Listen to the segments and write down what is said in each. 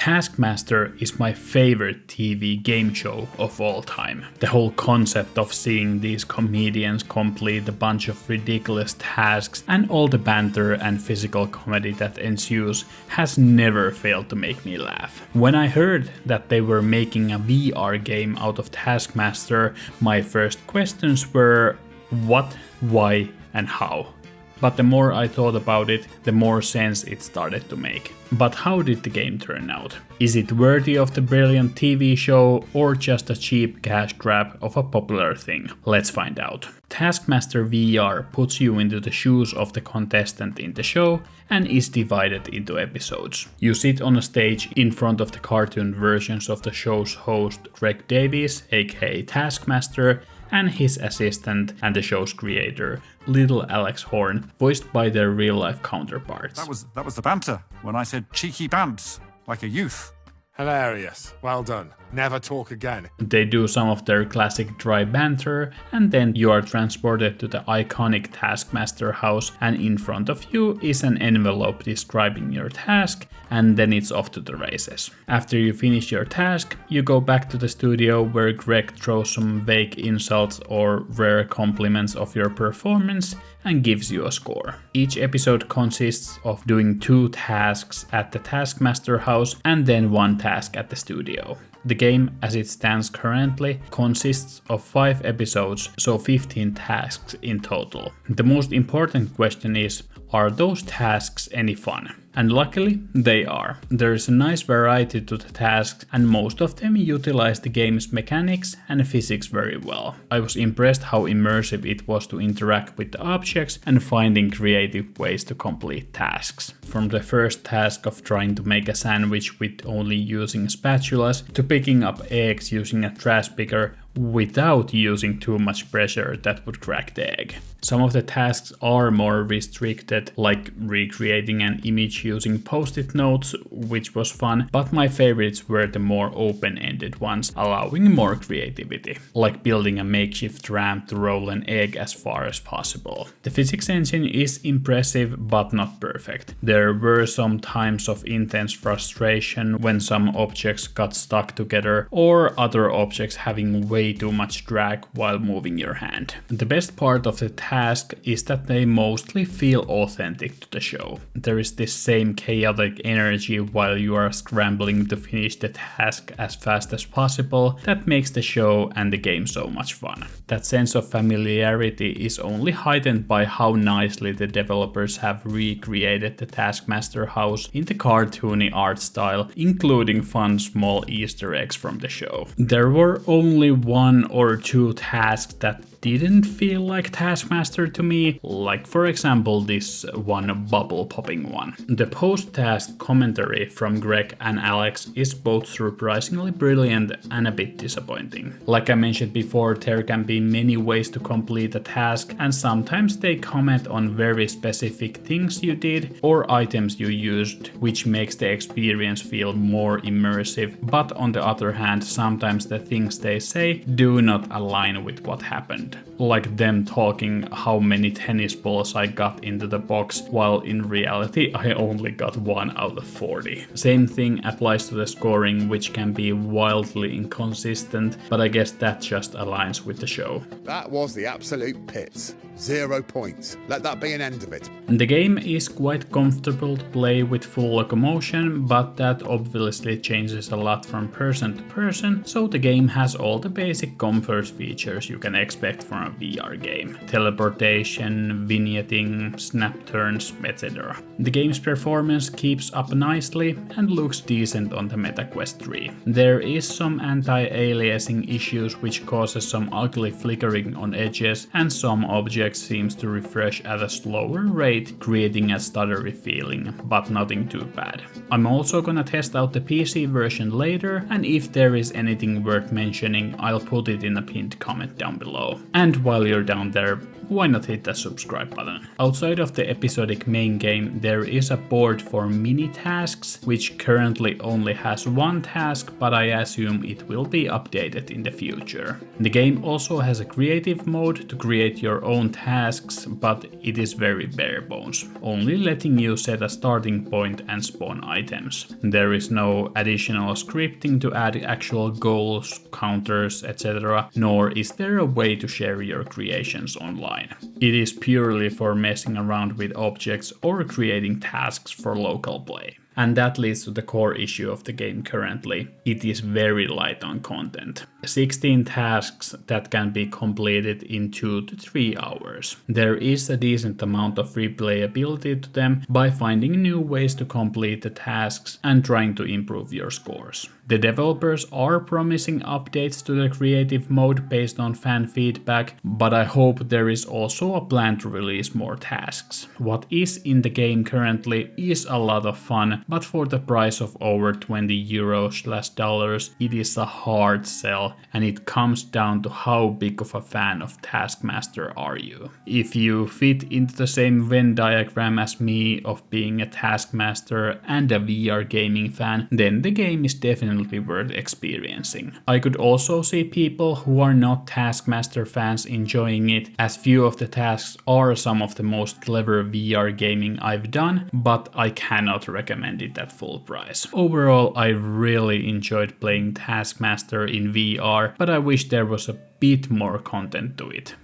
Taskmaster is my favorite TV game show of all time. The whole concept of seeing these comedians complete a bunch of ridiculous tasks and all the banter and physical comedy that ensues has never failed to make me laugh. When I heard that they were making a VR game out of Taskmaster, my first questions were what, why, and how. But the more I thought about it, the more sense it started to make. But how did the game turn out? Is it worthy of the brilliant TV show or just a cheap cash grab of a popular thing? Let's find out. Taskmaster VR puts you into the shoes of the contestant in the show and is divided into episodes. You sit on a stage in front of the cartoon versions of the show's host Greg Davies, aka Taskmaster, and his assistant and the show's creator, Little Alex Horn, voiced by their real-life counterparts. That was the banter, when I said cheeky pants, like a youth. Hilarious. Well done. Never talk again. They do some of their classic dry banter, and then you are transported to the iconic Taskmaster house, and in front of you is an envelope describing your task, and then it's off to the races. After you finish your task, you go back to the studio where Greg throws some vague insults or rare compliments of your performance and gives you a score. Each episode consists of doing 2 tasks at the Taskmaster house and then 1 task at the studio. The game, as it stands currently, consists of 5 episodes, so 15 tasks in total. The most important question is, are those tasks any fun? And luckily, they are. There is a nice variety to the tasks, and most of them utilize the game's mechanics and physics very well. I was impressed how immersive it was to interact with the objects and finding creative ways to complete tasks. From the first task of trying to make a sandwich with only using spatulas, to picking up eggs using a trash picker without using too much pressure that would crack the egg. Some of the tasks are more restricted, like recreating an image using post-it notes, which was fun, but my favorites were the more open-ended ones, allowing more creativity, like building a makeshift ramp to roll an egg as far as possible. The physics engine is impressive, but not perfect. There were some times of intense frustration when some objects got stuck together, or other objects having way too much drag while moving your hand. The best part of the task is that they mostly feel authentic to the show. There is this same chaotic energy while you are scrambling to finish the task as fast as possible that makes the show and the game so much fun. That sense of familiarity is only heightened by how nicely the developers have recreated the Taskmaster house in the cartoony art style, including fun small Easter eggs from the show. There were only 1 or 2 tasks that didn't feel like Taskmaster to me, like for example this one bubble popping one. The post-task commentary from Greg and Alex is both surprisingly brilliant and a bit disappointing. Like I mentioned before, there can be many ways to complete a task, and sometimes they comment on very specific things you did or items you used, which makes the experience feel more immersive, but on the other hand, sometimes the things they say do not align with what happened. Like them talking how many tennis balls I got into the box, while in reality I only got 1 out of 40. Same thing applies to the scoring, which can be wildly inconsistent, but I guess that just aligns with the show. That was the absolute pits. 0 points. Let that be an end of it. The game is quite comfortable to play with full locomotion, but that obviously changes a lot from person to person, so the game has all the basic comfort features you can expect from a VR game. Teleportation, vignetting, snap turns, etc. The game's performance keeps up nicely and looks decent on the MetaQuest 3. There is some anti-aliasing issues which causes some ugly flickering on edges, and some objects seems to refresh at a slower rate, creating a stuttery feeling, but nothing too bad. I'm also gonna test out the PC version later, and if there is anything worth mentioning, I'll put it in a pinned comment down below. And while you're down there, why not hit that subscribe button? Outside of the episodic main game, there is a board for mini tasks, which currently only has one task, but I assume it will be updated in the future. The game also has a creative mode to create your own tasks, but it is very bare bones, only letting you set a starting point and spawn items. There is no additional scripting to add actual goals, counters, etc., nor is there a way to share your creations online. It is purely for messing around with objects or creating tasks for local play. And that leads to the core issue of the game currently. It is very light on content. 16 tasks that can be completed in 2 to 3 hours. There is a decent amount of replayability to them by finding new ways to complete the tasks and trying to improve your scores. The developers are promising updates to the creative mode based on fan feedback, but I hope there is also a plan to release more tasks. What is in the game currently is a lot of fun, but for the price of over €20/$, it is a hard sell, and it comes down to how big of a fan of Taskmaster are you. If you fit into the same Venn diagram as me of being a Taskmaster and a VR gaming fan, then the game is definitely worth experiencing. I could also see people who are not Taskmaster fans enjoying it, as few of the tasks are some of the most clever VR gaming I've done, but I cannot recommend it at full price. Overall, I really enjoyed playing Taskmaster in VR, but I wish there was a bit more content to it.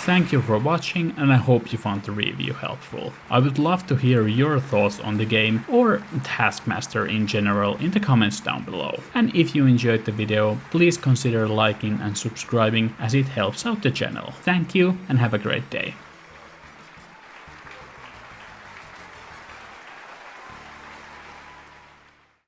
Thank you for watching, and I hope you found the review helpful. I would love to hear your thoughts on the game or Taskmaster in general in the comments down below. And if you enjoyed the video, please consider liking and subscribing as it helps out the channel. Thank you and have a great day.